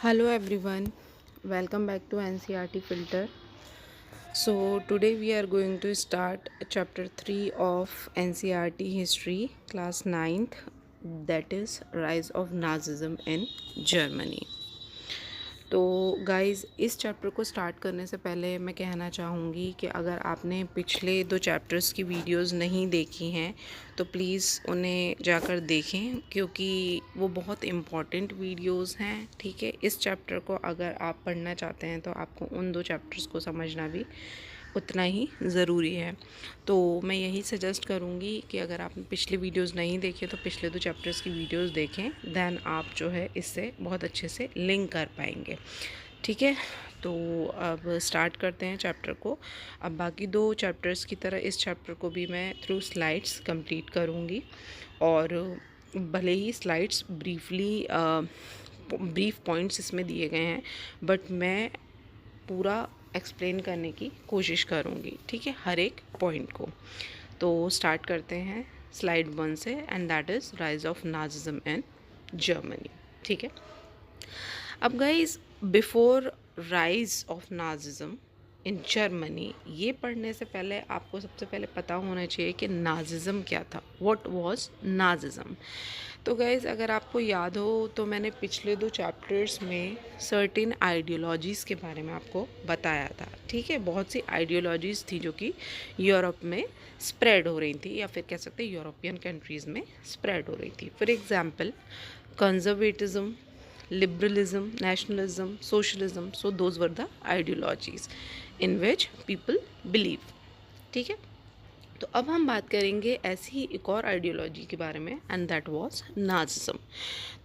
Hello everyone, welcome back to NCRT Filter. So today we are going to start chapter 3 of NCRT History, class ninth, that is Rise of Nazism in Germany. तो guys इस chapter को start करने से पहले मैं कहना चाहूँगी कि अगर आपने पिछले 2 चैप्टर्स की वीडियोस नहीं देखी हैं तो प्लीज़ उन्हें जाकर देखें, क्योंकि वो बहुत इम्पॉर्टेंट वीडियोस हैं। ठीक है, इस चैप्टर को अगर आप पढ़ना चाहते हैं तो आपको उन 2 चैप्टर्स को समझना भी उतना ही ज़रूरी है। तो मैं यही सजेस्ट करूँगी कि अगर आपने पिछले वीडियोस नहीं देखे तो पिछले 2 चैप्टर्स की वीडियोस देखें, देन आप जो है इससे बहुत अच्छे से लिंक कर पाएंगे। ठीक है, तो अब स्टार्ट करते हैं चैप्टर को। अब बाकी 2 चैप्टर्स की तरह इस चैप्टर को भी मैं थ्रू स्लाइड्स कंप्लीट करूँगी, और भले ही स्लाइड्स ब्रीफ पॉइंट्स इसमें दिए गए हैं, बट मैं पूरा एक्सप्लेन करने की कोशिश करूँगी। ठीक है, हर एक पॉइंट को। तो स्टार्ट करते हैं स्लाइड 1 से, and that is rise of Nazism in Germany. ठीक है, अब guys before rise of Nazism in Germany, ये पढ़ने से पहले आपको सबसे पहले पता होना चाहिए कि नाजिज्म क्या था, व्हाट वाज नाजिज्म। तो गाइज़ अगर आपको याद हो तो मैंने पिछले 2 चैप्टर्स में सर्टेन आइडियोलॉजीज़ के बारे में आपको बताया था। ठीक है, बहुत सी आइडियोलॉजीज़ थी जो कि यूरोप में स्प्रेड हो रही थी, या फिर कह सकते हैं यूरोपियन कंट्रीज़ में स्प्रेड हो रही थी। For example conservatism, liberalism, nationalism, socialism. So those were the ideologies in which people believe. ठीक है, तो अब हम बात करेंगे ऐसी ही एक और आइडियोलॉजी के बारे में, एंड दैट वाज नाजिज्म।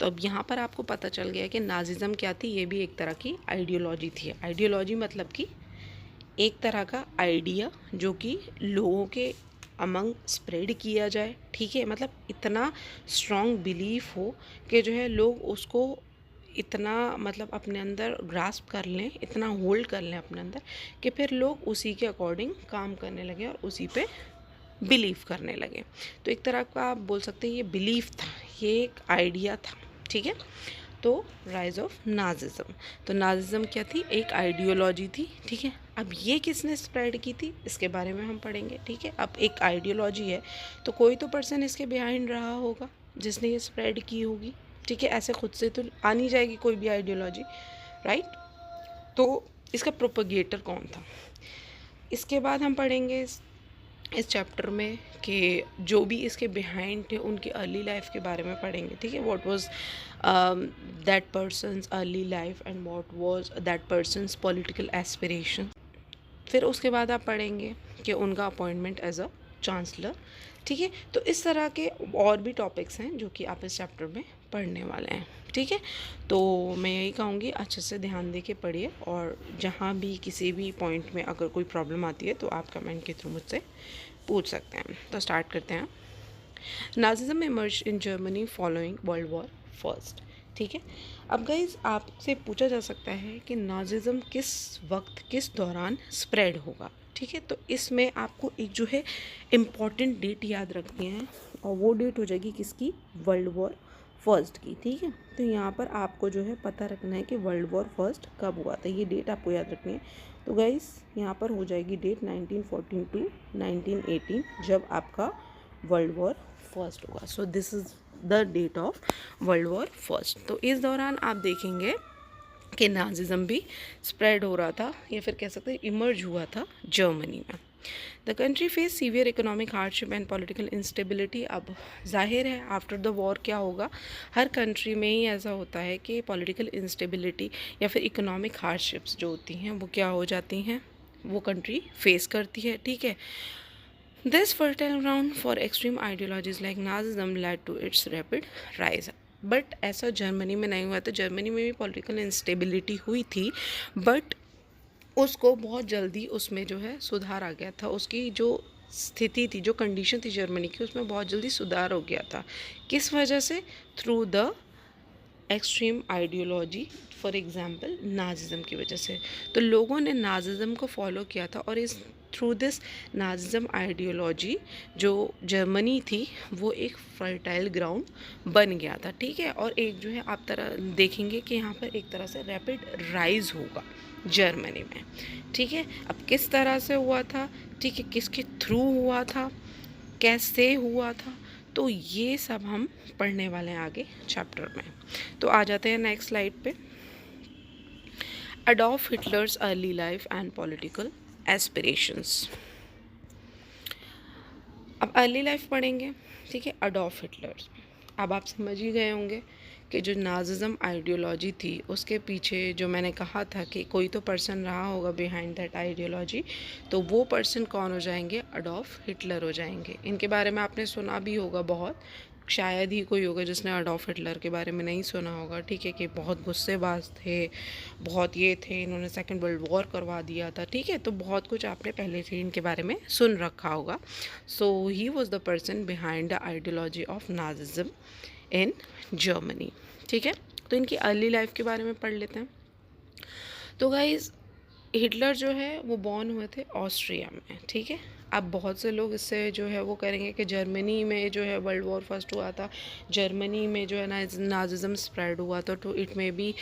तो अब यहाँ पर आपको पता चल गया कि नाजिज्म क्या थी। ये भी एक तरह की आइडियोलॉजी थी। आइडियोलॉजी मतलब कि एक तरह का आइडिया जो कि लोगों के अमंग स्प्रेड किया जाए। ठीक है, मतलब इतना स्ट्रॉन्ग बिलीफ हो कि जो है लोग उसको इतना मतलब अपने अंदर ग्रास्प कर लें, इतना होल्ड कर लें अपने अंदर कि फिर लोग उसी के अकॉर्डिंग काम करने लगे और उसी पे बिलीव करने लगे। तो एक तरह का आप बोल सकते हैं ये बिलीफ था, ये एक आइडिया था। ठीक है, तो राइज ऑफ नाजिज्म। तो नाजिज्म क्या थी? एक आइडियोलॉजी थी। ठीक है, अब ये किसने स्प्रेड की थी इसके बारे में हम पढ़ेंगे। ठीक है, अब एक आइडियोलॉजी है तो कोई तो पर्सन इसके बिहाइंड रहा होगा जिसने ये स्प्रेड की होगी। ठीक है, ऐसे खुद से तो आ नहीं जाएगी कोई भी आइडियोलॉजी, राइट। तो इसका प्रोपगेटर कौन था, इसके बाद हम पढ़ेंगे इस चैप्टर में कि जो भी इसके बिहाइंड थे उनकी अर्ली लाइफ के बारे में पढ़ेंगे। ठीक है, what was that persons early life and what was that persons political aspiration. फिर उसके बाद आप पढ़ेंगे कि उनका अपॉइंटमेंट एज अ चांसलर। ठीक है, तो इस तरह के और भी टॉपिक्स हैं जो कि आप इस चैप्टर में पढ़ने वाले हैं। ठीक है, तो मैं यही कहूँगी अच्छे से ध्यान दे के पढ़िए, और जहाँ भी किसी भी पॉइंट में अगर कोई प्रॉब्लम आती है तो आप कमेंट के थ्रू मुझसे पूछ सकते हैं। तो स्टार्ट करते हैं। Nazism emerge in Germany following world War first. ठीक है, अब गाइज आपसे पूछा जा सकता है कि नाजिज्म किस वक्त किस दौरान स्प्रेड होगा। ठीक है, तो इसमें आपको एक जो है इम्पॉर्टेंट डेट याद रखनी है, और वो डेट हो जाएगी किसकी? वर्ल्ड वॉर फर्स्ट की। ठीक है, तो यहाँ पर आपको जो है पता रखना है कि वर्ल्ड वॉर फर्स्ट कब हुआ था, ये डेट आपको याद रखनी है। तो गाइज यहाँ पर हो जाएगी डेट 1914 टू 1918, जब आपका वर्ल्ड वॉर फर्स्ट होगा। So this is the date of World War first. तो इस दौरान आप देखेंगे कि नाजिज्म भी स्प्रेड हो रहा था, या फिर कह सकते हैं इमर्ज हुआ था जर्मनी में। The country face severe economic hardship and political instability. अब जाहिर है आफ्टर द वॉर क्या होगा, हर कंट्री में ही ऐसा होता है कि पॉलिटिकल इंस्टेबिलिटी या फिर इकोनॉमिक हार्डशिप्स जो होती हैं वो क्या हो जाती हैं, वो कंट्री फेस करती है। ठीक है, This fertile ground for extreme ideologies like Nazism led to its rapid rise. But ऐसा जर्मनी में नहीं हुआ था। जर्मनी में भी पॉलिटिकल इंस्टेबिलिटी हुई थी, बट उसको बहुत जल्दी उसमें जो है सुधार आ गया था। उसकी जो स्थिति थी, जो कंडीशन थी जर्मनी की, उसमें बहुत जल्दी सुधार हो गया था। किस वजह से? Through the extreme ideology, for example Nazism की वजह से। तो लोगों ने नाजिज़म को फॉलो किया था, और इस थ्रू दिस नाजिज्म आइडियोलॉजी जो जर्मनी थी वो एक फर्टाइल ग्राउंड बन गया था, ठीक है। और एक जो है आप तरह देखेंगे कि यहाँ पर एक तरह से रैपिड राइज होगा जर्मनी में, ठीक है। अब किस तरह से हुआ था, ठीक है, किसके थ्रू हुआ था, कैसे हुआ था, तो ये सब हम पढ़ने वाले हैं आगे चैप्टर में। तो आ जाते हैं नेक्स्ट स्लाइड पे। Adolf Hitler's early life and political aspirations. अब अर्ली लाइफ पढ़ेंगे, ठीक है, अडॉल्फ हिटलर्स। अब आप समझ ही गए होंगे कि जो नाजिज्म आइडियोलॉजी थी उसके पीछे जो मैंने कहा था कि कोई तो पर्सन रहा होगा बिहाइंड दैट आइडियोलॉजी, तो वो पर्सन कौन हो जाएंगे, अडॉल्फ हिटलर हो जाएंगे। इनके बारे में आपने सुना भी होगा बहुत, शायद ही कोई होगा जिसने अडॉल्फ हिटलर के बारे में नहीं सुना होगा, ठीक है, कि बहुत गुस्सेबाज थे, बहुत ये थे, इन्होंने सेकेंड वर्ल्ड वॉर करवा दिया था, ठीक है। तो बहुत कुछ आपने पहले से इनके बारे में सुन रखा होगा। So he was the person behind the ideology of Nazism in Germany, ठीक है। तो इनकी अर्ली लाइफ के बारे में पढ़ लेते हैं। तो गाइज हिटलर जो है वो बॉर्न हुए थे ऑस्ट्रिया में, ठीक है। अब बहुत से लोग इससे जो है वो करेंगे कि जर्मनी में जो है वर्ल्ड वॉर फर्स्ट हुआ था, जर्मनी में जो है नाजिज्म स्प्रेड हुआ था, तो इट मे बी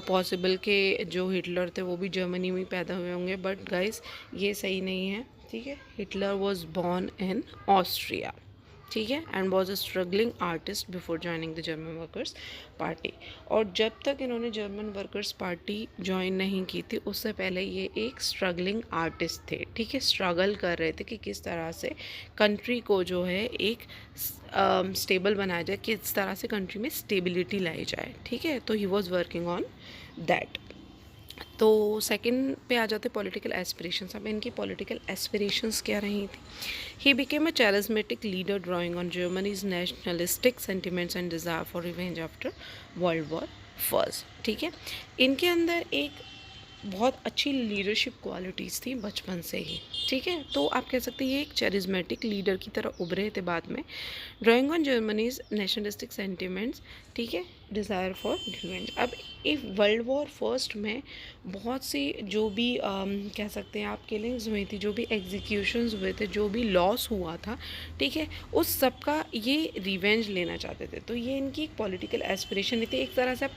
पॉसिबल के जो हिटलर थे वो भी जर्मनी में पैदा हुए होंगे, बट गाइज ये सही नहीं है, ठीक है। Hitler was born in Austria, ठीक है, and was a struggling artist before joining the German workers party. और जब तक इन्होंने जर्मन वर्कर्स पार्टी ज्वाइन नहीं की थी उससे पहले ये एक स्ट्रगलिंग आर्टिस्ट थे, ठीक है। स्ट्रगल कर रहे थे कि किस तरह से कंट्री को जो है एक स्टेबल बनाया जाए, किस तरह से कंट्री में स्टेबिलिटी लाई जाए, ठीक है। तो he was working on that. तो सेकंड पे आ जाते पॉलिटिकल एस्पिरेशंस। अब इनकी पॉलिटिकल एस्पिरेशंस क्या रही थी। He became a charismatic leader drawing on Germany's nationalistic sentiments and desire for revenge after world War first, ठीक है। इनके अंदर एक बहुत अच्छी लीडरशिप क्वालिटीज़ थी बचपन से ही, ठीक है। तो आप कह सकते हैं ये एक चैरिज्मेटिक लीडर की तरह उभरे थे बाद में। Drawing on Germany's nationalistic sentiments, ठीक है, डिज़ायर फॉर रिवेंज। अब एक वर्ल्ड वॉर फर्स्ट में बहुत सी जो भी कह सकते हैं आप किलिंग्स हुई थी, जो भी एग्जीक्यूशंस हुए थे, जो भी लॉस हुआ था, ठीक है, उस सब का ये रिवेंज लेना चाहते थे। तो ये इनकी एक पॉलिटिकल एस्पिरेशन थी। एक तरह से आप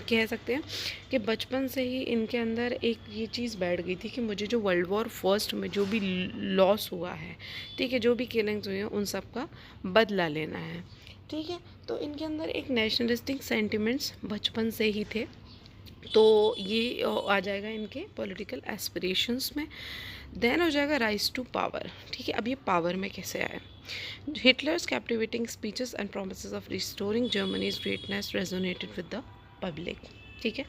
कह सकते हैं कि बचपन से ही इनके अंदर एक ये चीज़ बैठ गई थी कि मुझे जो वर्ल्ड वॉर फर्स्ट में जो भी लॉस हुआ है, ठीक है, जो भी किलिंग्स हुई हैं उन सब का बदला लेना है, ठीक है। तो इनके अंदर एक नेशनलिस्टिक सेंटिमेंट्स बचपन से ही थे, तो ये आ जाएगा इनके पॉलिटिकल एस्पिरेशंस में। देन हो जाएगा राइज टू पावर, ठीक है। अब ये पावर में कैसे आए। Hitler's captivating speeches and promises of restoring Germany's greatness resonated with the public, ठीक है।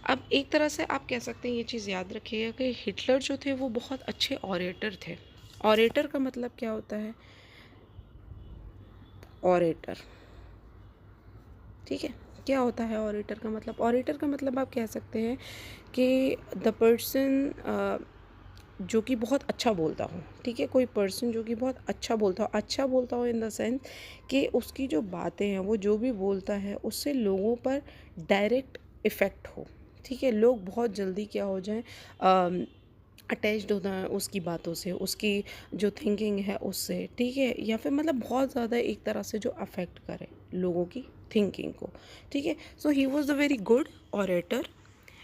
अब एक तरह से आप कह सकते हैं ये चीज़ याद रखिएगा कि हिटलर जो थे वो बहुत अच्छे ऑरेटर थे। ऑरेटर का मतलब क्या होता है, ऑरेटर, ठीक है, क्या होता है ऑरेटर का मतलब। ऑरेटर का मतलब आप कह सकते हैं कि द पर्सन जो कि बहुत अच्छा बोलता हो, ठीक है, कोई पर्सन जो कि बहुत अच्छा बोलता हो इन द सेंस कि उसकी जो बातें हैं वो जो भी बोलता है उससे लोगों पर डायरेक्ट इफ़ेक्ट हो, ठीक है। लोग बहुत जल्दी क्या हो जाएं, अटैच्ड होता है उसकी बातों से, उसकी जो थिंकिंग है उससे, ठीक है, या फिर मतलब बहुत ज़्यादा एक तरह से जो अफेक्ट करे लोगों की थिंकिंग को, ठीक है। So he was a very good orator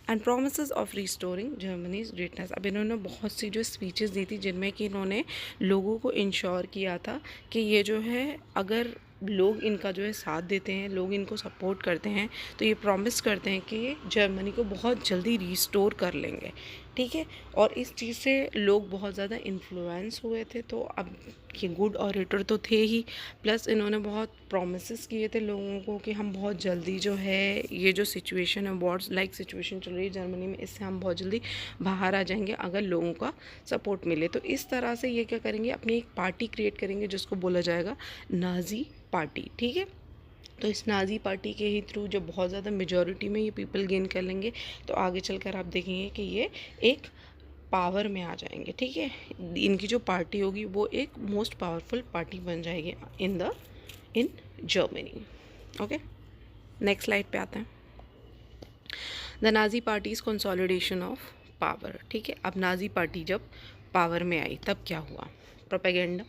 and promises of restoring Germany's greatness. अब इन्होंने बहुत सी जो स्पीचेस दी थी जिनमें कि इन्होंने लोगों को इंश्योर किया था कि ये जो है अगर लोग इनका जो है साथ देते हैं, लोग इनको सपोर्ट करते हैं, तो ये प्रॉमिस करते हैं कि ये जर्मनी को बहुत जल्दी रिस्टोर कर लेंगे, ठीक है। और इस चीज़ से लोग बहुत ज़्यादा इन्फ्लुएंस हुए थे। तो अब ये गुड ऑरेटर तो थे ही, प्लस इन्होंने बहुत प्रॉमिसेस किए थे लोगों को कि हम बहुत जल्दी जो है ये जो सिचुएशन है, वॉर्स लाइक सिचुएशन चल रही है जर्मनी में, इससे हम बहुत जल्दी बाहर आ जाएंगे अगर लोगों का सपोर्ट मिले। तो इस तरह से ये क्या करेंगे, अपनी एक पार्टी क्रिएट करेंगे जिसको बोला जाएगा नाजी पार्टी, ठीक है। तो इस नाजी पार्टी के ही थ्रू जब बहुत ज़्यादा मेजॉरिटी में ये पीपल गेन कर लेंगे तो आगे चलकर आप देखेंगे कि ये एक पावर में आ जाएंगे, ठीक है। इनकी जो पार्टी होगी वो एक मोस्ट पावरफुल पार्टी बन जाएगी in Germany. Okay, next slide पे आते हैं। The Nazi parties consolidation of power, ठीक है। अब नाजी पार्टी जब पावर में आई तब क्या हुआ? Propaganda.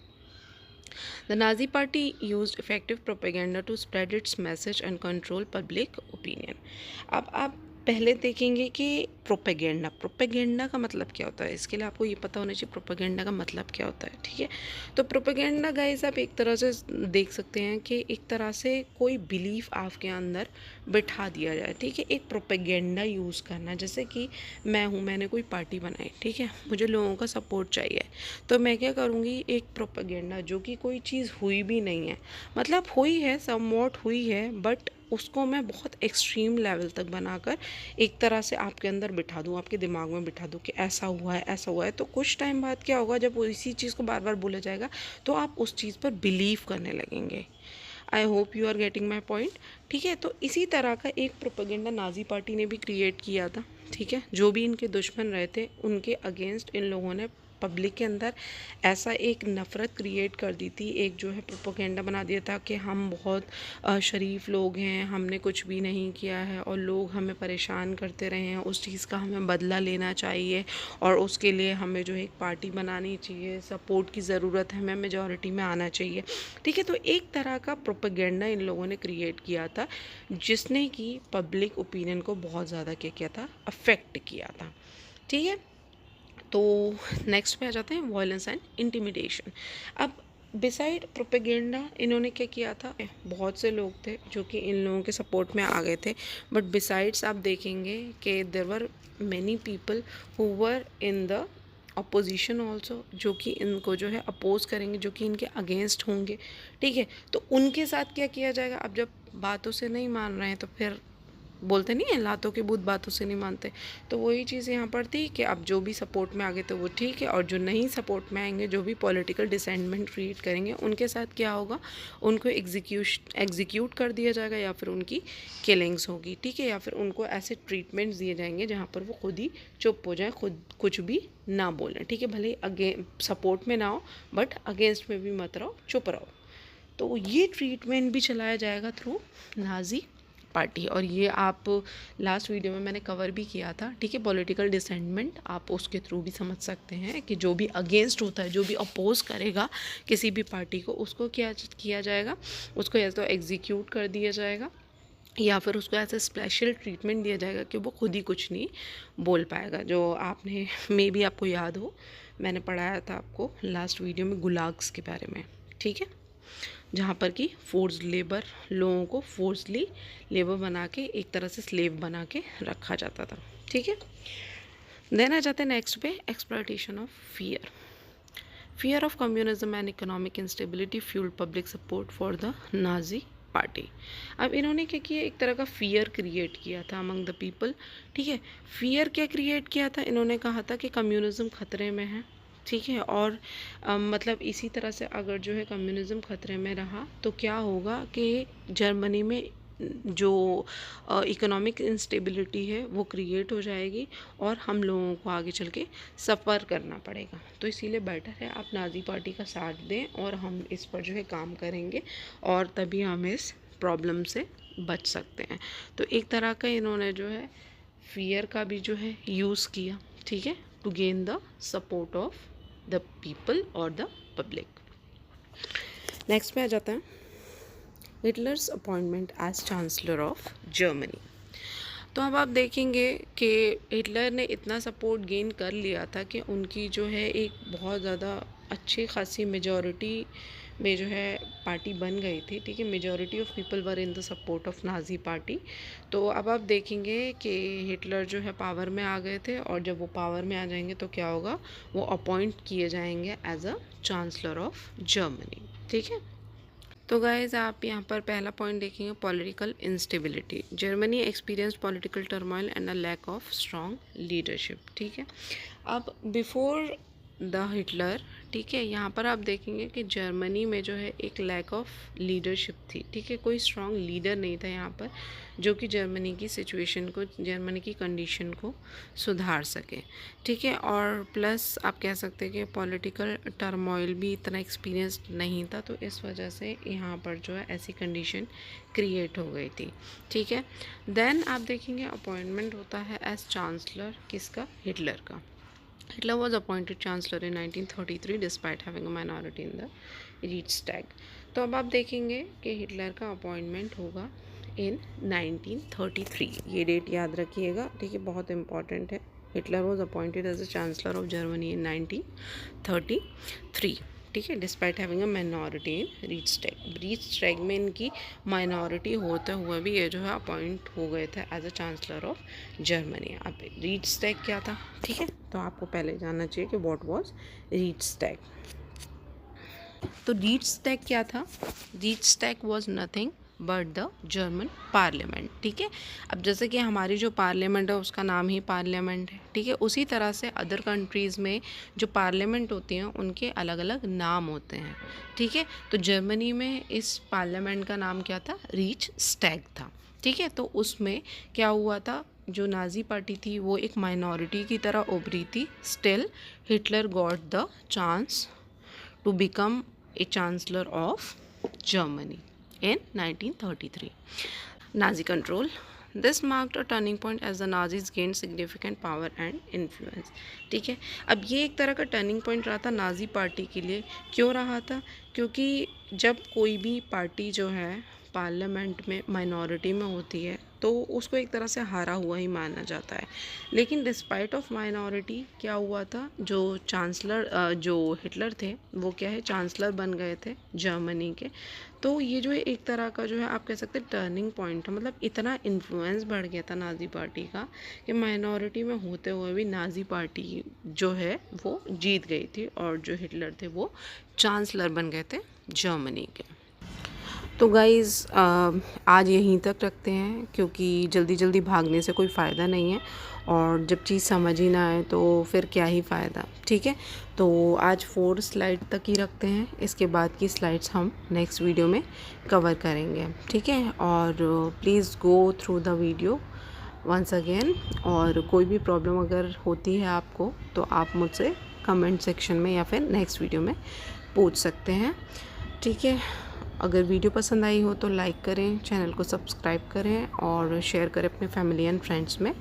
The Nazi party used effective propaganda to spread its message and control public opinion. अब आप पहले देखेंगे कि प्रोपेगेंडा का मतलब क्या होता है। इसके लिए आपको ये पता होना चाहिए प्रोपेगेंडा का मतलब क्या होता है, ठीक है। तो प्रोपेगेंडा गाइस आप एक तरह से देख सकते हैं कि एक तरह से कोई बिलीफ आपके अंदर बिठा दिया जाए, ठीक है। एक प्रोपेगेंडा यूज़ करना, जैसे कि मैं हूँ, मैंने कोई पार्टी बनाई, ठीक है, मुझे लोगों का सपोर्ट चाहिए, तो मैं क्या करूँगी, एक प्रोपेगेंडा जो कि कोई चीज़ हुई भी नहीं है, मतलब हुई है, समवॉट हुई है, बट उसको मैं बहुत एक्सट्रीम लेवल तक बनाकर एक तरह से आपके अंदर बिठा दूँ, आपके दिमाग में बिठा दूँ कि ऐसा हुआ है, ऐसा हुआ है। तो कुछ टाइम बाद क्या होगा, जब इसी चीज़ को बार बार बोला जाएगा तो आप उस चीज़ पर बिलीव करने लगेंगे। I hope you are getting my point, ठीक है। तो इसी तरह का एक प्रोपेगेंडा नाजी पार्टी ने भी क्रिएट किया था, ठीक है। जो भी इनके दुश्मन रहे थे उनके अगेंस्ट इन लोगों ने पब्लिक के अंदर ऐसा एक नफ़रत क्रिएट कर दी थी, एक जो है प्रोपेगेंडा बना दिया था कि हम बहुत शरीफ लोग हैं, हमने कुछ भी नहीं किया है और लोग हमें परेशान करते रहे हैं, उस चीज़ का हमें बदला लेना चाहिए और उसके लिए हमें जो है एक पार्टी बनानी चाहिए, सपोर्ट की ज़रूरत है, हमें मेजॉरिटी में आना चाहिए, ठीक है। तो एक तरह का प्रोपेगेंडा इन लोगों ने क्रिएट किया था जिसने कि पब्लिक ओपिनियन को बहुत ज़्यादा क्या किया था, अफेक्ट किया था, ठीक है। तो नेक्स्ट पे आ जाते हैं वायलेंस एंड इंटिमिडेशन। अब बिसाइड प्रोपेगेंडा इन्होंने क्या किया था, बहुत से लोग थे जो कि इन लोगों के सपोर्ट में आ गए थे, बट बिसाइड्स आप देखेंगे कि there were many people who were in the opposition also, जो कि इनको जो है अपोज करेंगे, जो कि इनके अगेंस्ट होंगे, ठीक है। तो उनके साथ क्या किया जाएगा, अब जब बातों से नहीं मान रहे हैं तो फिर बोलते नहीं है लातों के भूत बातों से नहीं मानते, तो वही चीज़ यहाँ पर थी कि अब जो भी सपोर्ट में आ गए तो वो ठीक है, और जो नहीं सपोर्ट में आएंगे, जो भी पॉलिटिकल डिसेंटमेंट क्रिएट करेंगे, उनके साथ क्या होगा, उनको एग्जीक्यूट कर दिया जाएगा या फिर उनकी किलिंग्स होगी, ठीक है, या फिर उनको ऐसे ट्रीटमेंट्स दिए जाएंगे जहाँ पर वो खुद ही चुप हो जाए, खुद कुछ भी ना बोलें, ठीक है। भले ही सपोर्ट में ना हो बट अगेंस्ट में भी मत रहो, चुप रहो। तो ये ट्रीटमेंट भी चलाया जाएगा थ्रू नाजी पार्टी, और ये आप लास्ट वीडियो में मैंने कवर भी किया था, ठीक है। पॉलिटिकल डिसेंटमेंट आप उसके थ्रू भी समझ सकते हैं कि जो भी अगेंस्ट होता है, जो भी अपोज करेगा किसी भी पार्टी को, उसको क्या किया जाएगा, उसको या तो एग्जीक्यूट कर दिया जाएगा या फिर उसको ऐसे स्पेशल ट्रीटमेंट दिया जाएगा कि वो खुद ही कुछ नहीं बोल पाएगा। जो आपने मे बी आपको याद हो, मैंने पढ़ाया था आपको लास्ट वीडियो में गुलाग्स के बारे में, ठीक है, जहाँ पर कि फोर्स लेबर, लोगों को फोर्सली लेबर बना के एक तरह से स्लेव बना के रखा जाता था, ठीक है। देन आ जाते हैं नेक्स्ट पे, exploitation of fear. Fear of communism and economic instability fuelled public support for the Nazi party. अब इन्होंने क्या किया, एक तरह का फियर क्रिएट किया था अमंग द पीपल, ठीक है। फियर क्या क्रिएट किया था, इन्होंने कहा था कि कम्युनिज्म खतरे में है, ठीक है, और मतलब इसी तरह से अगर जो है कम्युनिज्म खतरे में रहा तो क्या होगा कि जर्मनी में जो इकोनॉमिक इंस्टेबिलिटी है वो क्रिएट हो जाएगी और हम लोगों को आगे चल के सफ़र करना पड़ेगा। तो इसीलिए बेटर है आप नाजी पार्टी का साथ दें और हम इस पर जो है काम करेंगे और तभी हम इस प्रॉब्लम से बच सकते हैं। तो एक तरह का इन्होंने जो है फियर का भी जो है यूज़ किया, ठीक है, to gain the support of the people और द पब्लिक। नेक्स्ट पे आ जाता है Hitler's appointment as chancellor of Germany. तो अब आप देखेंगे कि हिटलर ने इतना सपोर्ट गेन कर लिया था कि उनकी जो है एक बहुत ज़्यादा अच्छी खासी मेजॉरिटी में जो है पार्टी बन गई थी, ठीक है। Majority of people were in the support of Nazi party. तो अब आप देखेंगे कि हिटलर जो है पावर में आ गए थे और जब वो पावर में आ जाएंगे तो क्या होगा, वो अपॉइंट किए जाएंगे as a chancellor of Germany, ठीक है। तो गाइज आप यहाँ पर पहला पॉइंट देखेंगे, political instability. Germany experience political turmoil and a lack of strong leadership, ठीक है। अब बिफोर द हिटलर, ठीक है, यहाँ पर आप देखेंगे कि जर्मनी में जो है एक लैक ऑफ लीडरशिप थी, ठीक है। कोई स्ट्रॉन्ग लीडर नहीं था यहाँ पर जो कि जर्मनी की सिचुएशन को, जर्मनी की कंडीशन को सुधार सके, ठीक है। और प्लस आप कह सकते हैं कि पॉलिटिकल टर्मोइल भी इतना एक्सपीरियंस नहीं था, तो इस वजह से यहाँ पर जो है ऐसी कंडीशन क्रिएट हो गई थी, ठीक है। देन आप देखेंगे अपॉइंटमेंट होता है एज चांसलर किसका, हिटलर का। Hitler was appointed chancellor in 1933 despite having a minority in the Reichstag. तो अब आप देखेंगे कि हिटलर का अपॉइंटमेंट होगा इन 1933, ये डेट याद रखिएगा, ठीक है, बहुत इंपॉर्टेंट है। Hitler was appointed as a chancellor of Germany in 1933, ठीक है, despite having a minority in Reichstag में इनकी माइनॉरिटी होते हुए भी ये जो है अपॉइंट हो गए थे as a chancellor of Germany. अब रीचस्टैग क्या था, ठीक है, तो आपको पहले जानना चाहिए कि व्हाट वाज रीचस्टैग। तो रीचस्टैग क्या था? Reichstag was nothing but the German parliament, ठीक है। अब जैसे कि हमारी जो पार्लियामेंट है उसका नाम ही पार्लियामेंट है, ठीक है, उसी तरह से अदर कंट्रीज़ में जो पार्लियामेंट होती हैं उनके अलग अलग नाम होते हैं, ठीक है। तो जर्मनी में इस पार्लियामेंट का नाम क्या था? रीचस्टैग था, ठीक है। तो उसमें क्या हुआ था, जो नाजी पार्टी थी वो एक माइनॉरिटी की तरह उभरी थी। Still Hitler got the chance to become a chancellor of Germany in 1933. Nazi control. This marked a turning point as the Nazis gained significant power and influence. ठीक है, अब ये एक तरह का टर्निंग पॉइंट रहा था नाजी पार्टी के लिए। क्यों रहा था? क्योंकि जब कोई भी पार्टी जो है पार्लियामेंट में माइनॉरिटी में होती है तो उसको एक तरह से हारा हुआ ही माना जाता है। लेकिन डिस्पाइट ऑफ माइनॉरिटी क्या हुआ था, जो चांसलर जो हिटलर थे वो क्या है, चांसलर बन गए थे जर्मनी के। तो ये जो एक तरह का जो है आप कह सकते हैं टर्निंग पॉइंट है, मतलब इतना इन्फ्लुएंस बढ़ गया था नाजी पार्टी का कि माइनॉरिटी में होते हुए भी नाजी पार्टी जो है वो जीत गई थी और जो हिटलर थे वो चांसलर बन गए थे जर्मनी के। तो गाइज़ आज यहीं तक रखते हैं, क्योंकि जल्दी जल्दी भागने से कोई फ़ायदा नहीं है और जब चीज़ समझ ही ना आए तो फिर क्या ही फ़ायदा, ठीक है। तो आज 4 स्लाइड तक ही रखते हैं, इसके बाद की स्लाइड्स हम नेक्स्ट वीडियो में कवर करेंगे, ठीक है। और please go through the video once again, और कोई भी प्रॉब्लम अगर होती है आपको तो आप मुझसे कमेंट सेक्शन में या फिर नेक्स्ट वीडियो में पूछ सकते हैं, ठीक है। अगर वीडियो पसंद आई हो तो लाइक करें, चैनल को सब्सक्राइब करें और शेयर करें अपने फैमिली एंड फ्रेंड्स में।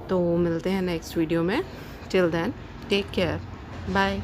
तो मिलते हैं नेक्स्ट वीडियो में। Till then take care, bye.